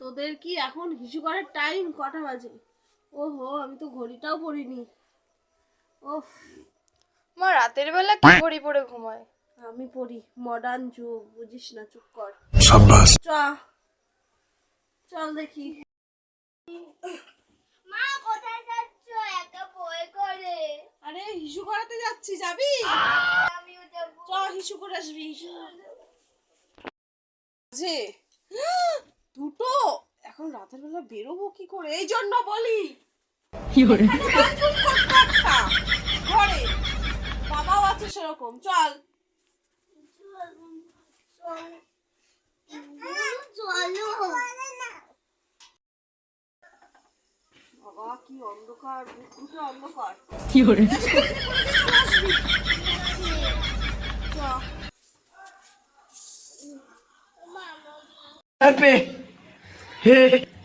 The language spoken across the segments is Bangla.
তোদের কি এখন হিসু করার টাইম? কটা বাজে? ওহো, আমি তো ঘড়িটাও পরিনি। ওফ, মা রাতের বেলা কি ঘড়ি পরে ঘুমায়? আমি পড়ি, মডার্ন যুগ, বুঝিস না, চুপ কর। চল দেখি। মা কোথায় যাচ্ছ একা বই করে? আরে হিসু করাতে যাচ্ছি, যাবি? আমিও যাব। চল হিসু করে আসবি। যে দুটো এখন রাতের বেলা বেরোবো কি করে? এই জন্য বলি ঘরে বাবাও আছে সেরকম। চল চলো। বাবা কি অন্ধকার, বুকটা অন্ধকার।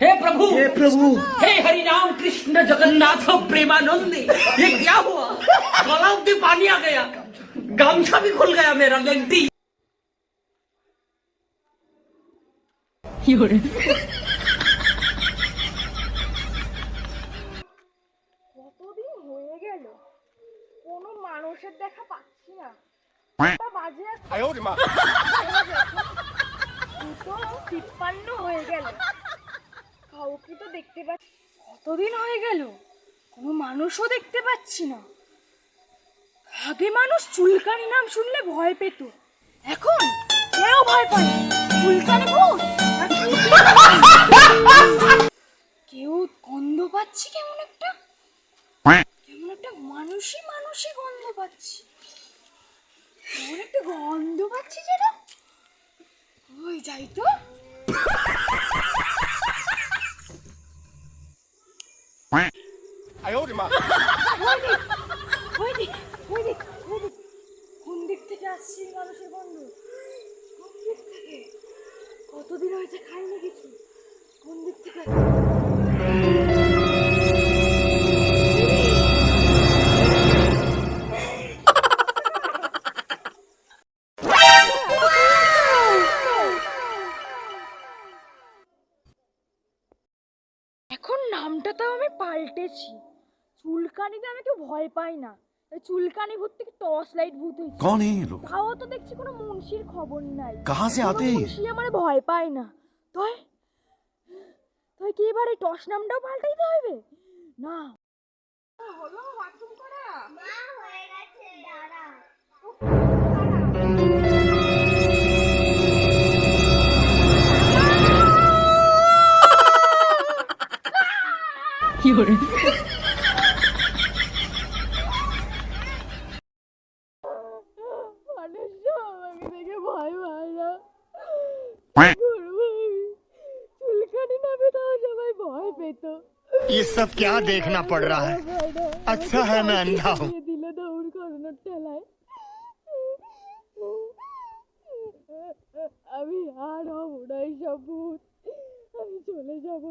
हे प्रभु हे हरि राम कृष्ण जगन्नाथ प्रेमानंद, ये क्या हुआ? गला में पानी आ गया, गामछा भी खुल गया मेरा लेंटी। কতদিন হয়ে গেল কোনো মানুষের দেখা পাচ্ছি না। বাজে 2:53 হয়ে গেল, কাউকে তো দেখতে পাচ্ছি। কতদিন হয়ে গেল কোনো মানুষও দেখতে পাচ্ছি না। আগে মানুষ চুলকানি নাম শুনলে ভয় পেত, এখন কেউ ভয় পায় না। চুলকানি ভূত কেউ গন্ধ পাচ্ছি, কেমন একটা মানুষই গন্ধ পাচ্ছি। কেমন একটা গন্ধ পাচ্ছি যেটা, ওই যাই তো। কোন দিক থেকে আসছি মানুষের গন্ধ? কোন দিক থেকে? কতদিন হয়েছে খাইনি কিছু, কোন দিক থেকে? এখন নামটা তো আমি পাল্টেছি, চুলকানিতে আমি কেউ ভয় পাই না। চুলকানি ভূত থেকে টর্চ লাইট ভূত হয়েছে। कौन है ये लोग? তাও তো দেখছি কোনো মুন্সির খবর নাই। कहाँ से आते हैं? মুন্সি আমার ভয় পায় না। তুই কি এবার এই টর্চ নামটাও পাল্টাইতে হবে? না হলো বাথরুম করা। মা হয়ে গেছে, দাঁড়া। মানুষ আমাকে দেখে ভয় পায় না। চুলকানি নামে তাও সবাই ভয় পেত। ये सब क्या देखना पड़ रहा है? अच्छा है मैं अंधा हूँ। দিল দৌড় করানোর ঠেলায় আমি আর হব না এইসব ভূত। আমি চলে যাব,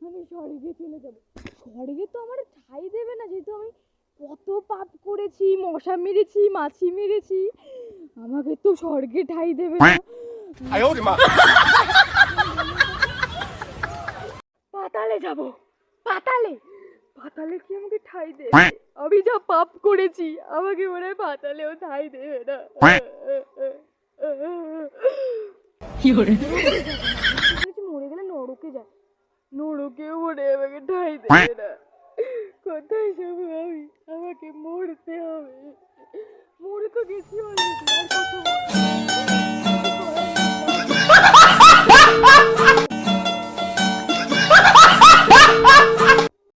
আমি স্বর্গে চলে যাব। স্বর্গে তো আমার ঠাঁই দেবে না, যেহেতু আমি কত পাপ করেছি, মশা মেরেছি, মাছি মেরেছি, আমাকে তো স্বর্গে ঠাঁই দেবে না। পাতালে যাব, পাতালে কি আমাকে ঠাঁই দেবে? আমি যা পাপ করেছি আমাকে মনে হয় পাতালেও ঠাঁই দেবে না। মরে গেলে নরকে যায়, নরকেও মনে হয় আমাকে ঠাঁই দেবে না। কোথায় যাবো আমি?